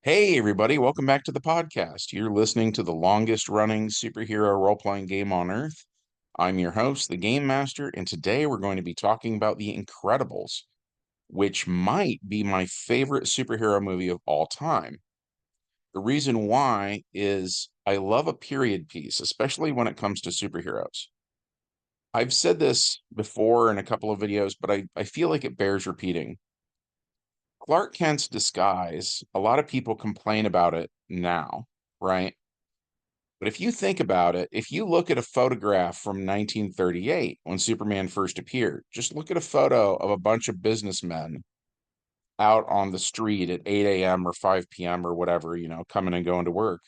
Hey, everybody, welcome back to the podcast. You're listening to the longest running superhero role playing game on Earth. I'm your host, the Game Master, and today we're going to be talking about The Incredibles, which might be my favorite superhero movie of all time. The reason why is I love a period piece, especially when it comes to superheroes. I've said this before in a couple of videos, but I feel like it bears repeating. Clark Kent's disguise, a lot of people complain about it now, right? But if you think about it, if you look at a photograph from 1938 when Superman first appeared, just look at a photo of a bunch of businessmen out on the street at 8 a.m. or 5 p.m. or whatever, coming and going to work.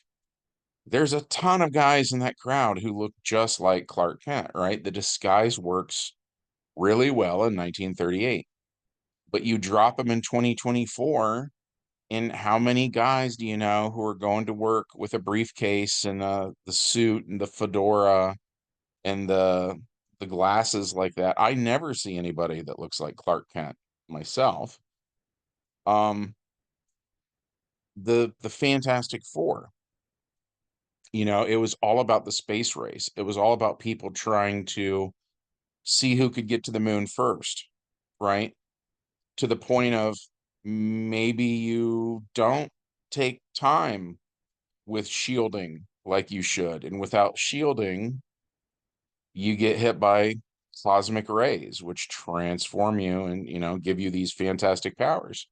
There's a ton of guys in that crowd who look just like Clark Kent, right? The disguise works really well in 1938. But you drop them in 2024, and how many guys do you know who are going to work with a briefcase and the suit and the fedora and the glasses like that? I never see anybody that looks like Clark Kent myself. Um, the Fantastic Four, it was all about the space race. It was all about people trying to see who could get to the moon first, right? To the point of maybe you don't take time with shielding like you should. And without shielding, you get hit by cosmic rays, which transform you and, give you these fantastic powers.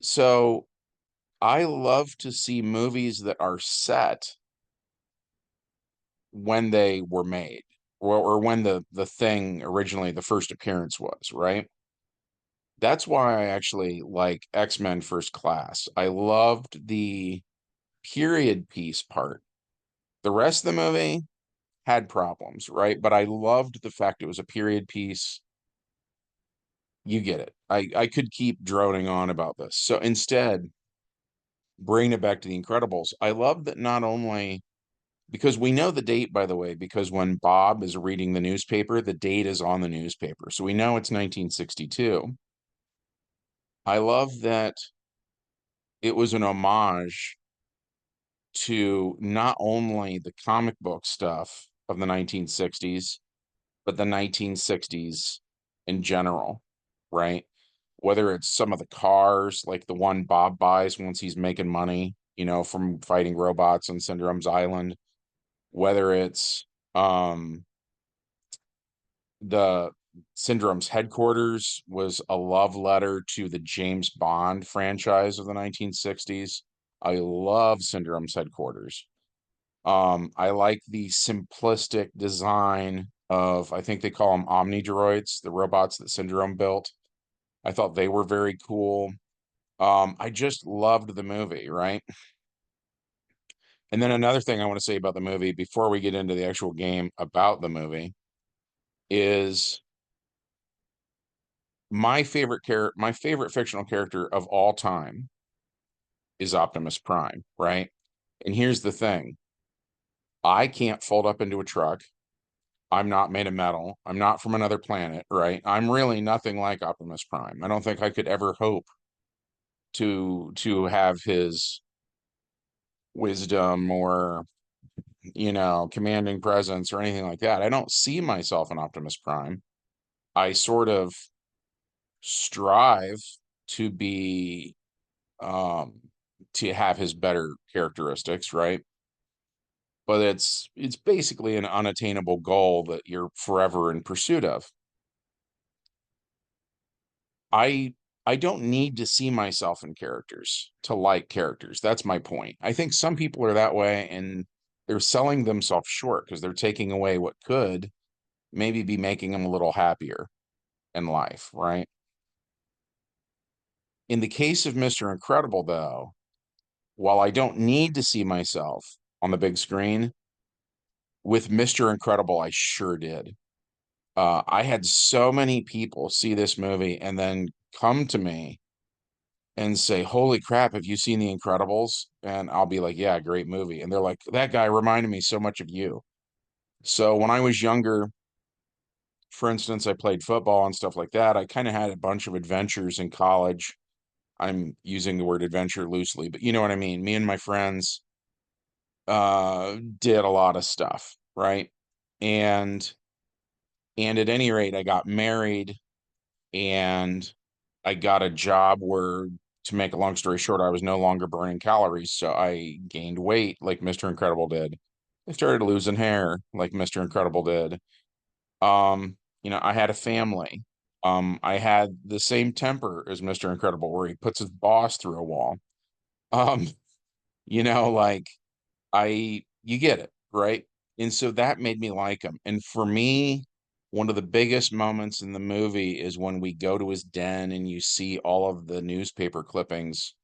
So I love to see movies that are set when they were made or when the thing originally, the first appearance was, right? That's why I actually like X-Men First Class. I loved the period piece part. The rest of the movie had problems, right? But I loved the fact it was a period piece. You get it. I could keep droning on about this. So instead, bring it back to The Incredibles. I love that not only because we know the date, by the way, because when Bob is reading the newspaper, the date is on the newspaper. So we know it's 1962. I love that it was an homage to not only the comic book stuff of the 1960s, but the 1960s in general, right? Whether it's some of the cars, like the one Bob buys once he's making money, from fighting robots on Syndrome's Island, whether it's the Syndrome's headquarters was a love letter to the James Bond franchise of the 1960s. I love Syndrome's headquarters. I like the simplistic design of, I think they call them Omni droids, the robots that Syndrome built. I thought they were very cool. I just loved the movie, right? And then another thing I want to say about the movie before we get into the actual game about the movie is my favorite fictional character of all time is Optimus Prime, right? And here's the thing. I can't fold up into a truck. I'm not made of metal. I'm not from another planet, right? I'm really nothing like Optimus Prime. I don't think I could ever hope to have his wisdom or, commanding presence or anything like that. I don't see myself in Optimus Prime. I sort of strive to be um to have his better characteristics, right? But it's basically an unattainable goal that you're forever in pursuit of. I I don't need to see myself in characters to like characters. That's my point. I think some people are that way and they're selling themselves short because they're taking away what could maybe be making them a little happier in life, right? In the case of Mr. Incredible, though, while I don't need to see myself on the big screen, with Mr. Incredible, I sure did. I had so many people see this movie and then come to me and say, "Holy crap, have you seen The Incredibles?" And I'll be like, "Yeah, great movie." And they're like, "That guy reminded me so much of you." So when I was younger, for instance, I played football and stuff like that. I kind of had a bunch of adventures in college I'm using the word adventure loosely, but you know what I mean. Me and my friends did a lot of stuff, right? And and at any rate, I got married and I got a job where, to make a long story short, I was no longer burning calories, so I gained weight like Mr. Incredible did. I started losing hair like Mr. Incredible did. I had a family. I had the same temper as Mr. Incredible, where he puts his boss through a wall. Um, like you get it, right? And so that made me like him. And for me, one of the biggest moments in the movie is when we go to his den and you see all of the newspaper clippings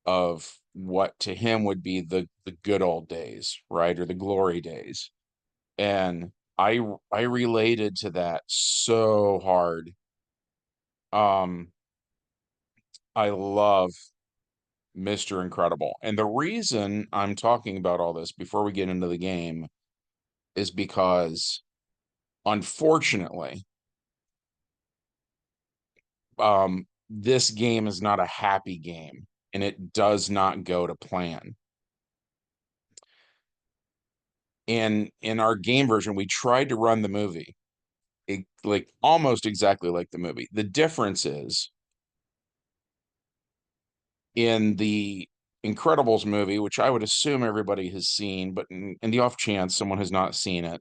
of what to him would be the good old days, right? Or the glory days. And I related to that so hard. Um, I love Mr. Incredible. And the reason I'm talking about all this before we get into the game is because, unfortunately, this game is not a happy game and it does not go to plan. And in our game version, we tried to run the movie like almost exactly like the movie. The difference is, in the Incredibles movie, which I would assume everybody has seen, but in the off chance someone has not seen it,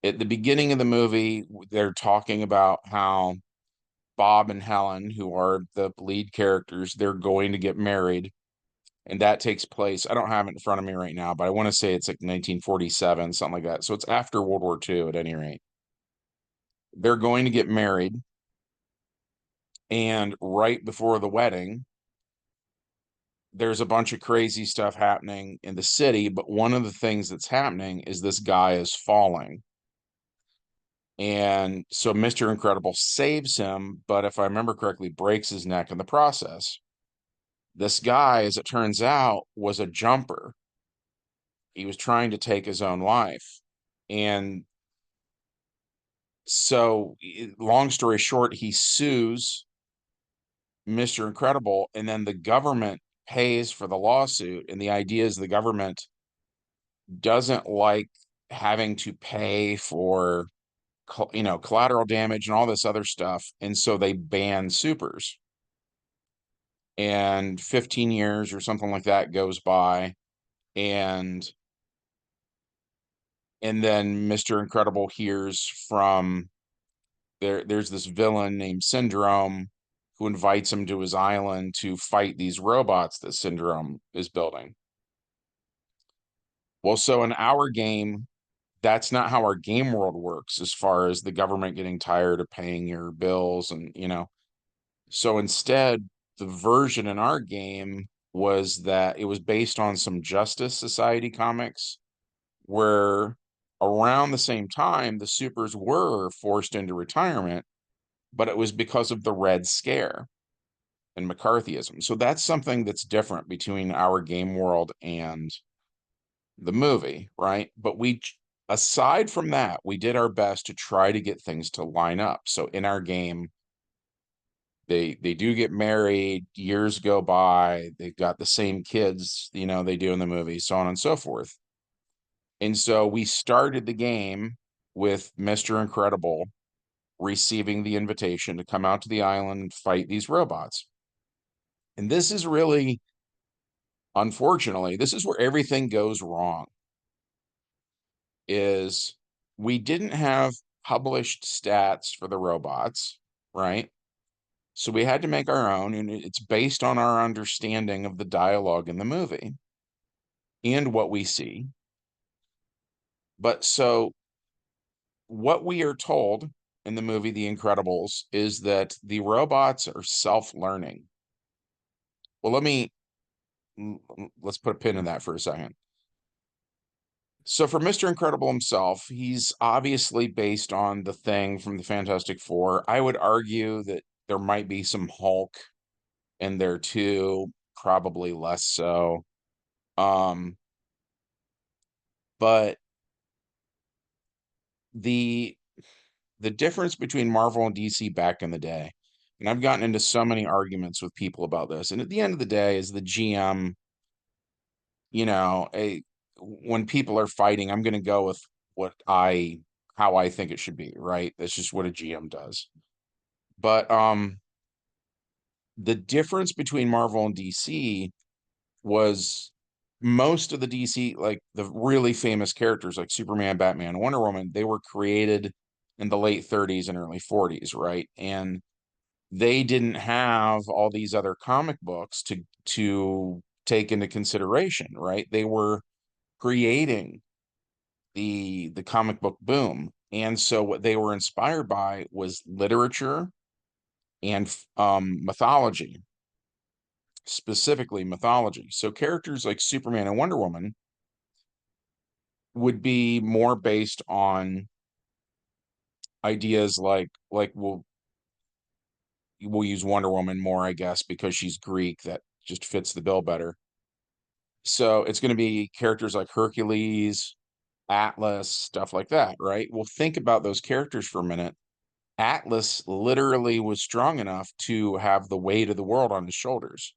at the beginning of the movie, they're talking about how Bob and Helen, who are the lead characters, they're going to get married. And that takes place, I don't have it in front of me right now, but I want to say it's like 1947, something like that. So it's after World War II at any rate. They're going to get married. And right before the wedding, there's a bunch of crazy stuff happening in the city. But one of the things that's happening is this guy is falling. And so Mr. Incredible saves him, but if I remember correctly, breaks his neck in the process. This guy, as it turns out, was a jumper. He was trying to take his own life. And so, long story short, he sues Mr. Incredible, and then the government pays for the lawsuit. And the idea is the government doesn't like having to pay for, collateral damage and all this other stuff. And so they ban supers. And 15 years or something like that goes by, and then Mr. Incredible hears from there's this villain named Syndrome who invites him to his island to fight these robots that Syndrome is building. Well, so in our game, that's not how our game world works, as far as the government getting tired of paying your bills. And so instead, the version in our game was that it was based on some Justice Society comics, where around the same time the supers were forced into retirement, but it was because of the Red Scare and McCarthyism. So that's something that's different between our game world and the movie, right? But aside from that, we did our best to try to get things to line up. So in our game, they do get married, years go by, they've got the same kids, they do in the movie, so on and so forth. And so we started the game with Mr. Incredible receiving the invitation to come out to the island and fight these robots. And this is really, unfortunately, this is where everything goes wrong. Is we didn't have published stats for the robots, right? So we had to make our own, and it's based on our understanding of the dialogue in the movie and what we see. But so what we are told in the movie The Incredibles is that the robots are self-learning. Well, let's put a pin in that for a second. So for Mr. Incredible himself, he's obviously based on the Thing from the Fantastic Four. I would argue that there might be some Hulk in there too, probably less so. Um, but the the difference between Marvel and DC back in the day, And I've gotten into so many arguments with people about this. And at the end of the day, as the GM, you know, when people are fighting, I'm going to go with how I think it should be, right? That's just what a GM does. But the difference between Marvel and DC was most of the DC, like the really famous characters like Superman, Batman, Wonder Woman, they were created in the late 30s and early 40s, right? And they didn't have all these other comic books to take into consideration, right? They were creating the comic book boom. And so what they were inspired by was literature and mythology, specifically mythology. So characters like Superman and Wonder Woman would be more based on ideas like we'll use Wonder Woman more, I guess, because she's Greek. That just fits the bill better. So it's going to be characters like Hercules, Atlas, stuff like that, right? Well, think about those characters for a minute. Atlas literally was strong enough to have the weight of the world on his shoulders,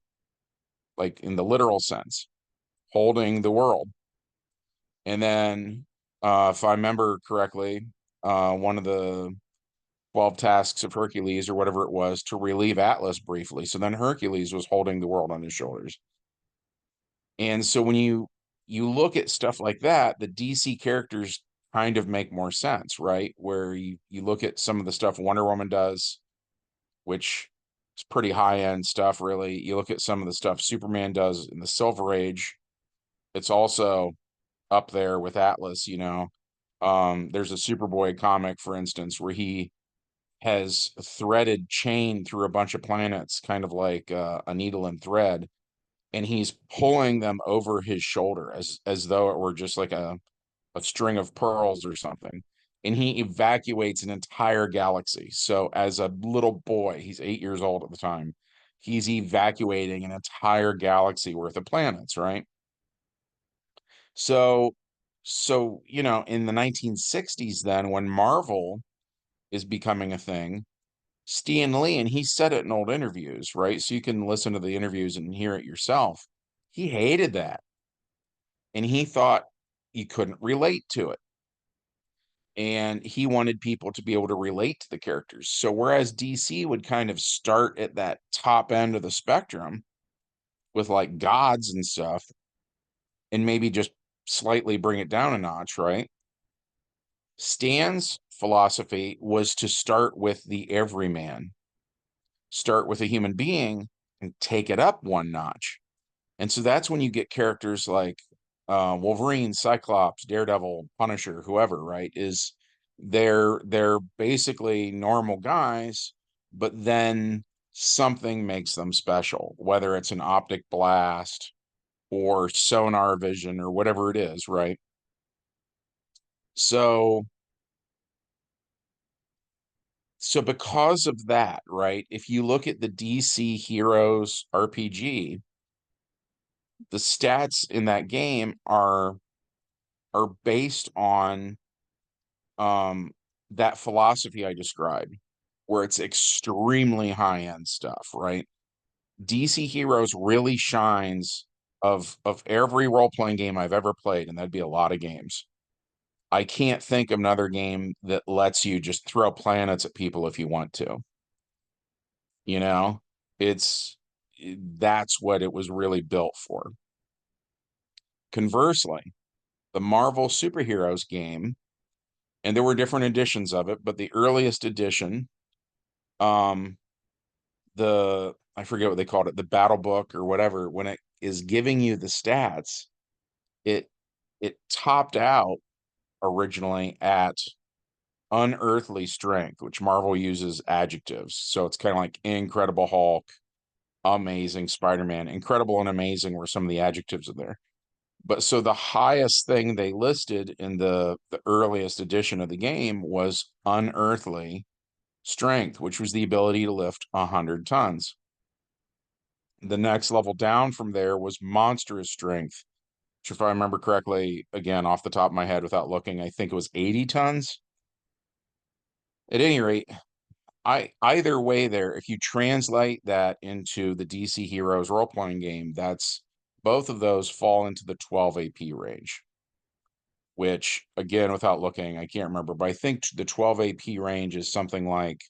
like in the literal sense, holding the world. And then, if I remember correctly, one of the 12 tasks of Hercules or whatever it was to relieve Atlas briefly. So then Hercules was holding the world on his shoulders. And so when you look at stuff like that, the DC characters kind of make more sense, right? Where you look at some of the stuff Wonder Woman does, which is pretty high-end stuff, really. You look at some of the stuff Superman does in the Silver Age, it's also up there with Atlas, you know. There's a Superboy comic, for instance, where he has threaded chain through a bunch of planets, kind of like a needle and thread, and he's pulling them over his shoulder as though it were just like a string of pearls or something. And he evacuates an entire galaxy. So as a little boy, he's 8 years old at the time, he's evacuating an entire galaxy worth of planets, right? So you know, in the 1960s, then when Marvel is becoming a thing, Stan Lee, and he said it in old interviews, right? So you can listen to the interviews and hear it yourself. He hated that. And he thought you couldn't relate to it. And he wanted people to be able to relate to the characters. So whereas DC would kind of start at that top end of the spectrum with like gods and stuff, and maybe just slightly bring it down a notch, right? Stan's philosophy was to start with the everyman, start with a human being and take it up one notch. And so that's when you get characters like Wolverine, Cyclops, Daredevil, Punisher, whoever, right? Is they're basically normal guys, but then something makes them special, whether it's an optic blast or sonar vision or whatever it is, right? So because of that, right? If you look at the DC Heroes RPG, the stats in that game are based on um that philosophy I described, where it's extremely high-end stuff, right? DC Heroes really shines of every role-playing game I've ever played, and that'd be a lot of games. I can't think of another game that lets you just throw planets at people if you want to. You know, it's that's what it was really built for. Conversely, the Marvel Superheroes game, and there were different editions of it, but the earliest edition, um, I forget what they called it, the battle book or whatever, when it is giving you the stats, it it topped out originally at unearthly strength, which Marvel uses adjectives. So it's kind of like Incredible Hulk, amazing Spider-Man, incredible and amazing were some of the adjectives of there. But so the highest thing they listed in the earliest edition of the game was unearthly strength, which was the ability to lift 100 tons. The next level down from there was monstrous strength, which, if I remember correctly, again, off the top of my head without looking, I think it was 80 tons. At any rate, either way there, if you translate that into the DC Heroes role-playing game, that's both of those fall into the 12 AP range, which again, without looking, I can't remember, but I think the 12 AP range is something like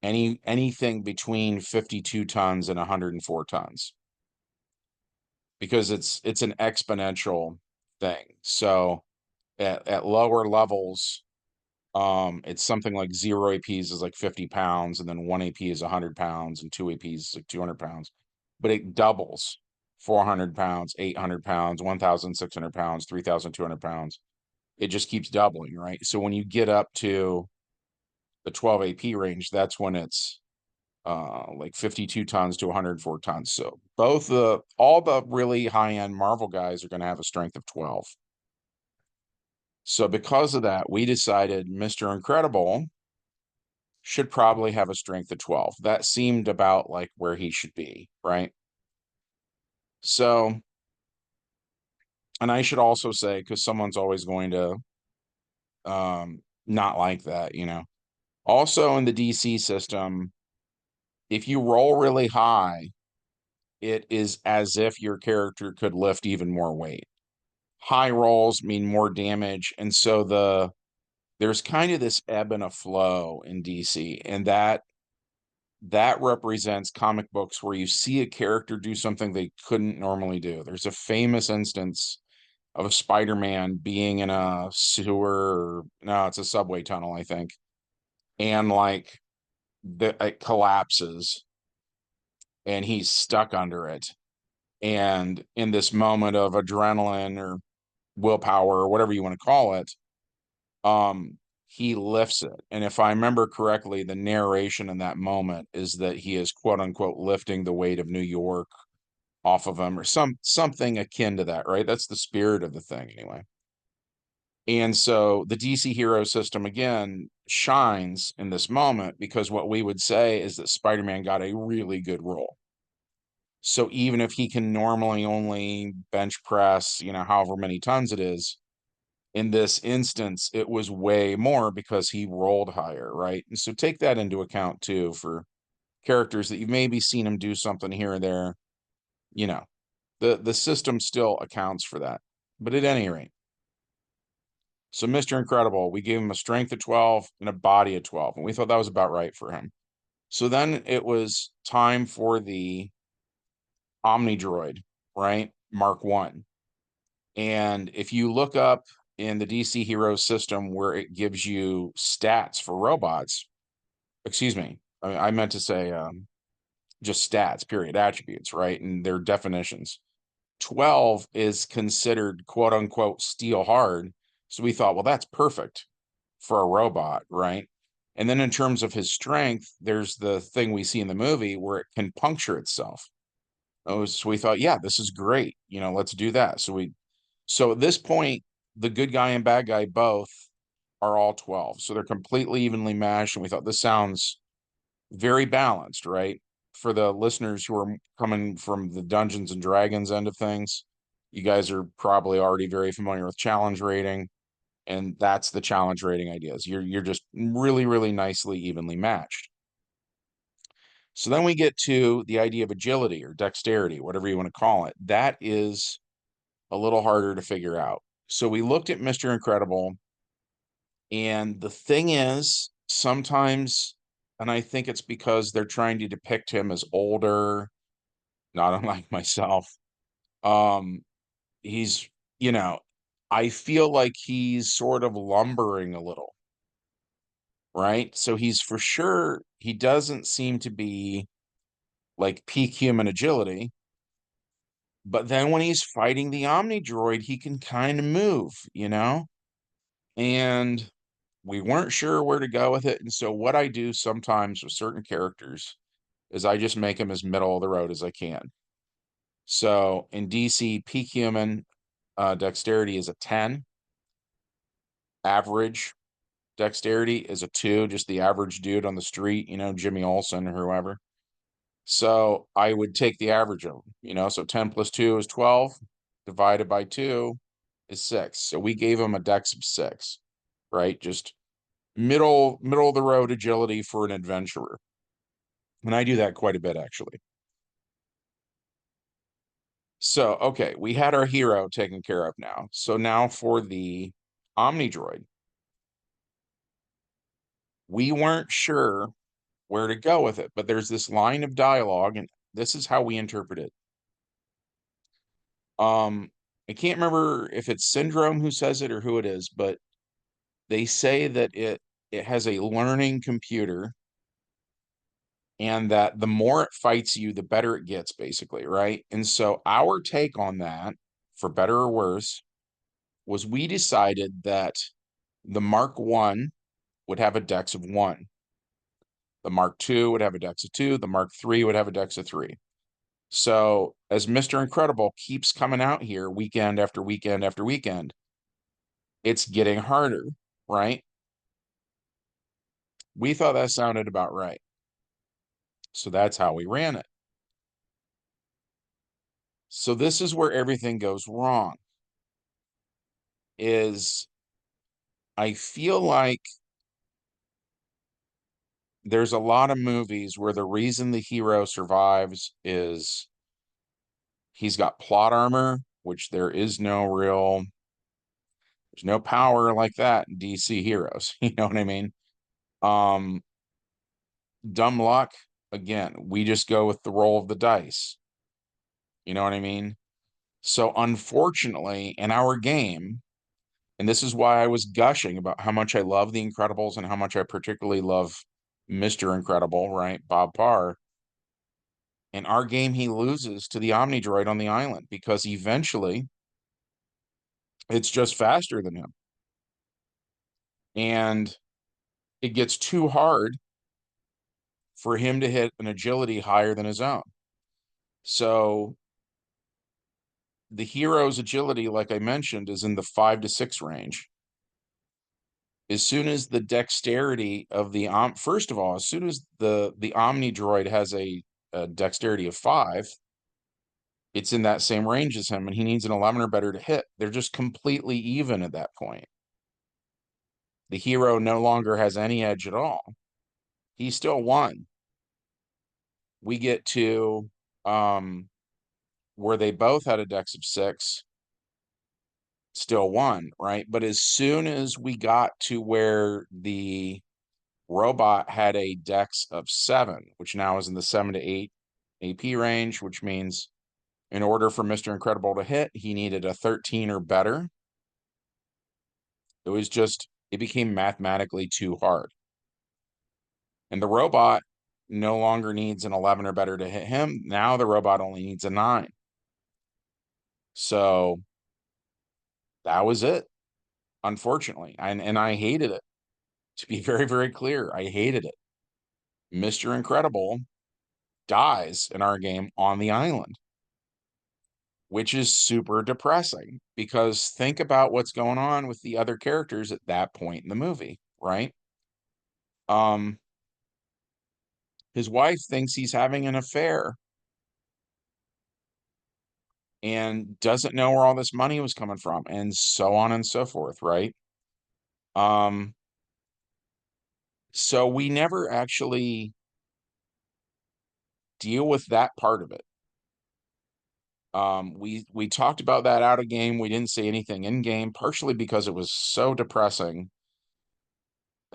anything between 52 tons and 104 tons because it's an exponential thing. So at lower levels, it's something like 0 APs is like 50 pounds, and then 1 AP is 100 pounds, and 2 APs is like 200 pounds. But it doubles 400 pounds, 800 pounds, 1,600 pounds, 3,200 pounds. It just keeps doubling, right? So when you get up to the 12 AP range, that's when it's like 52 tons to 104 tons. So all the really high-end Marvel guys are going to have a strength of 12. So because of that, we decided Mr. Incredible should probably have a strength of 12. That seemed about like where he should be, right? So, and I should also say, because someone's always going to not like that, you know. Also in the DC system, if you roll really high, it is as if your character could lift even more weight. High rolls mean more damage, and so there's kind of this ebb and a flow in DC, and that represents comic books where you see a character do something they couldn't normally do. There's a famous instance of a Spider-Man being in a sewer, no, it's a subway tunnel, I think, and like it collapses and he's stuck under it. And in this moment of adrenaline or willpower or whatever you want to call it, um, he lifts it. And if I remember correctly, the narration in that moment is that he is quote unquote lifting the weight of New York off of him or something akin to that, right? That's the spirit of the thing anyway. And so the DC hero system again shines in this moment because what we would say is that Spider-Man got a really good roll. So even if he can normally only bench press, you know, however many tons it is, in this instance, it was way more because he rolled higher, right? And so take that into account too for characters that you've maybe seen him do something here and there. You know, the system still accounts for that. But at any rate, so Mr. Incredible, we gave him a strength of 12 and a body of 12, and we thought that was about right for him. So then it was time for the Omnidroid, right? Mark 1. And if you look up in the DC Heroes system where it gives you stats for robots, excuse me, I meant to say just stats, period, attributes, right? And their definitions. 12 is considered quote unquote steel hard. So we thought, well, that's perfect for a robot, right? And then in terms of his strength, there's the thing we see in the movie where it can puncture itself. Oh, so we thought, yeah, this is great. You know, let's do that. So at this point, the good guy and bad guy both are all 12. So they're completely evenly matched. And we thought this sounds very balanced, right? For the listeners who are coming from the Dungeons and Dragons end of things, you guys are probably already very familiar with challenge rating, and that's the challenge rating ideas. You're just really, really nicely evenly matched. So then we get to the idea of agility or dexterity, whatever you want to call it. That is a little harder to figure out. So we looked at Mr. Incredible, and the thing is, sometimes, and I think it's because they're trying to depict him as older, not unlike myself. Um, he's, you know, I feel like he's sort of lumbering a little, right? So he's for sure, he doesn't seem to be like peak human agility. But then when he's fighting the Omni Droid, he can kind of move, you know? And we weren't sure where to go with it. And so what I do sometimes with certain characters is I just make them as middle of the road as I can. So in DC, peak human dexterity is a 10. Average dexterity is a 2, just the average dude on the street, you know, Jimmy Olsen or whoever. So I would take the average of them, you know, so 10 plus 2 is 12, divided by 2 is 6. So we gave him a dex of 6, right? Just middle of the road agility for an adventurer. And I do that quite a bit, actually. So, okay, we had our hero taken care of now. So now for the Omnidroid. We weren't sure where to go with it, but there's this line of dialogue, and this is how we interpret it. I can't remember if it's Syndrome who says it or who it is, but they say that it has a learning computer, and that the more it fights you, the better it gets, basically, right? And so our take on that, for better or worse, was we decided that the Mark 1 would have a dex of 1. The Mark 2 would have a dex of 2. The Mark 3 would have a dex of 3. So as Mr. Incredible keeps coming out here weekend after weekend after weekend, it's getting harder, right? We thought that sounded about right. So that's how we ran it. So this is where everything goes wrong. Is I feel like there's a lot of movies where the reason the hero survives is he's got plot armor, which there's no power like that in DC heroes. You know what I mean? Um, Dumb luck, again, we just go with the roll of the dice. You know what I mean? So unfortunately, in our game, and this is why I was gushing about how much I love The Incredibles and how much I particularly love Mr. Incredible, right? Bob Parr. In our game, he loses to the Omnidroid on the island because eventually it's just faster than him. And it gets too hard for him to hit an agility higher than his own. So the hero's agility, like I mentioned, is in the 5 to 6 range. As soon as the dexterity of the first of all, as soon as the Omnidroid has a dexterity of 5, it's in that same range as him, and he needs an 11 or better to hit. They're just completely even at that point. The hero no longer has any edge at all. He still won. We get to where they both had a dex of 6, still won, right? But as soon as we got to where the robot had a dex of 7, which now is in the 7 to 8 AP range, which means in order for Mr. Incredible to hit, he needed a 13 or better. It became mathematically too hard. And the robot no longer needs an 11 or better to hit him. Now the robot only needs a 9. So that was it, unfortunately. And I hated it. To be very, very clear, I hated it. Mr. Incredible dies in our game on the island, which is super depressing because think about what's going on with the other characters at that point in the movie, right? Um, his wife thinks he's having an affair and doesn't know where all this money was coming from, and so on and so forth, right? Um, so we never actually deal with that part of it. We talked about that out of game. We didn't say anything in game, partially because it was so depressing.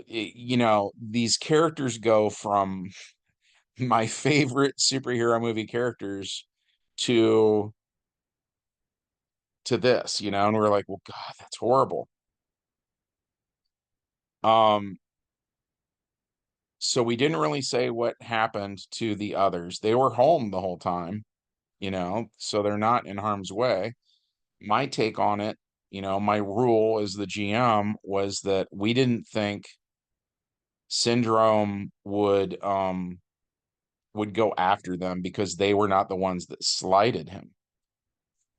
These characters go from my favorite superhero movie characters to this, and we're like, well, God, that's horrible. Um, so we didn't really say what happened to the others. They were home the whole time, so they're not in harm's way. My take on it, my rule as the GM was that we didn't think Syndrome would go after them because they were not the ones that slighted him.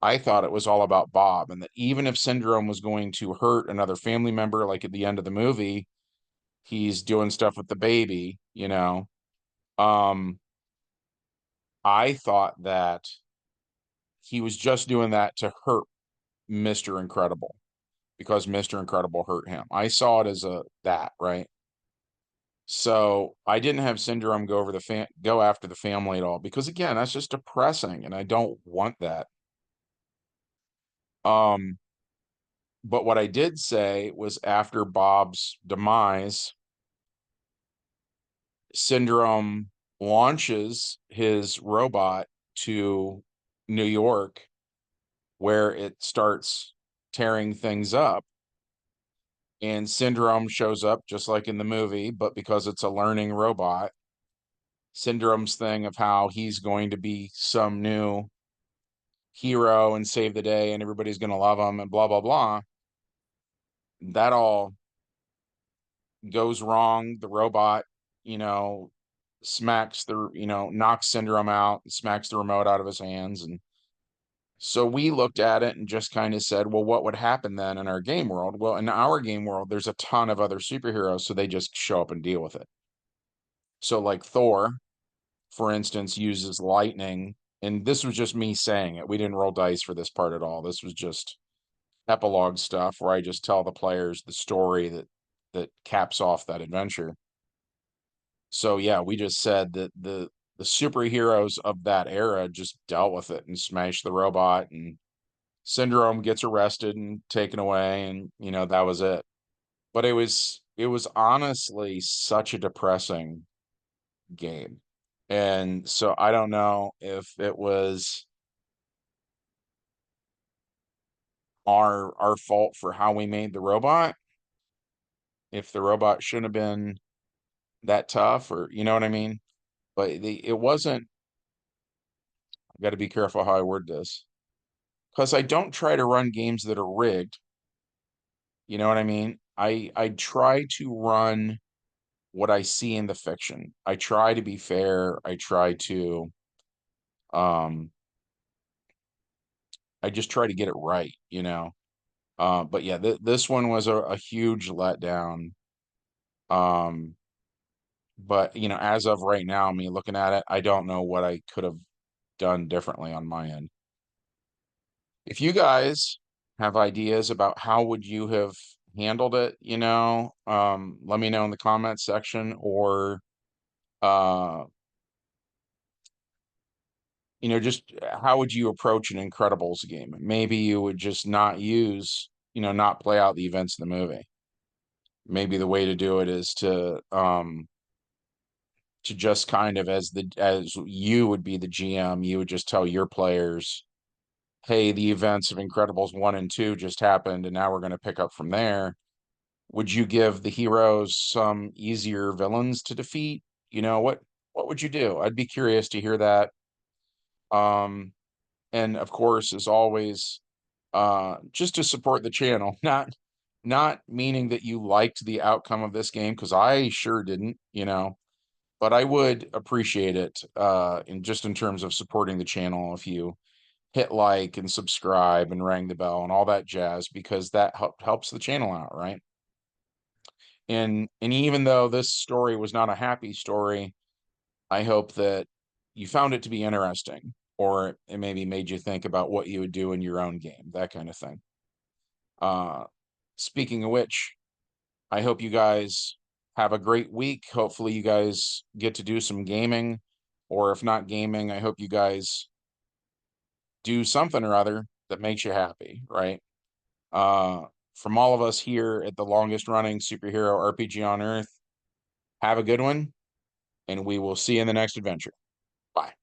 I thought it was all about Bob, and that even if Syndrome was going to hurt another family member, like at the end of the movie, he's doing stuff with the baby, I thought that he was just doing that to hurt Mr. Incredible because Mr. Incredible hurt him. I saw it as that, right? So I didn't have Syndrome go after the family at all because again, that's just depressing and I don't want that. Um, but what I did say was after Bob's demise, Syndrome launches his robot to New York where it starts tearing things up. And Syndrome shows up just like in the movie, but because it's a learning robot, Syndrome's thing of how he's going to be some new hero and save the day and everybody's going to love him and blah, blah, blah. That all goes wrong. The robot, you know, knocks Syndrome out, smacks the remote out of his hands. And so we looked at it and just kind of said, well, what would happen then in our game world? Well, in our game world, there's a ton of other superheroes, so they just show up and deal with it. So, like Thor, for instance, uses lightning. And this was just me saying it. We didn't roll dice for this part at all. This was just epilogue stuff where I just tell the players the story that caps off that adventure. So yeah, we just said that the superheroes of that era just dealt with it and smashed the robot, and Syndrome gets arrested and taken away, and that was it. But it was honestly such a depressing game. And so I don't know if it was our fault for how we made the robot, if the robot shouldn't have been that tough, or you know what I mean? But it wasn't. I got to be careful how I word this because I don't try to run games that are rigged. You know what I mean? I try to run what I see in the fiction. I try to be fair. Um I just try to get it right. But yeah, this one was a huge letdown. Um but as of right now, me looking at it, I don't know what I could have done differently on my end. If you guys have ideas about how would you have handled it, let me know in the comments section, or uh just how would you approach an Incredibles game? Maybe you would just not play out the events of the movie. Maybe the way to do it is to just kind of, as you would be the GM, you would just tell your players, hey, the events of Incredibles 1 and 2 just happened, and now we're going to pick up from there. Would you give the heroes some easier villains to defeat? What would you do? I'd be curious to hear that. Um, and of course, as always, just to support the channel, not meaning that you liked the outcome of this game, because I sure didn't, but I would appreciate it in terms of supporting the channel if you hit like and subscribe and ring the bell and all that jazz, because that helps the channel out, right? And even though this story was not a happy story, I hope that you found it to be interesting, or it maybe made you think about what you would do in your own game, that kind of thing. Uh, Speaking of which, I hope you guys have a great week. Hopefully, you guys get to do some gaming, or if not gaming, I hope you guys do something or other that makes you happy, right? Uh, from all of us here at the longest running superhero RPG on Earth, have a good one, and we will see you in the next adventure. Bye.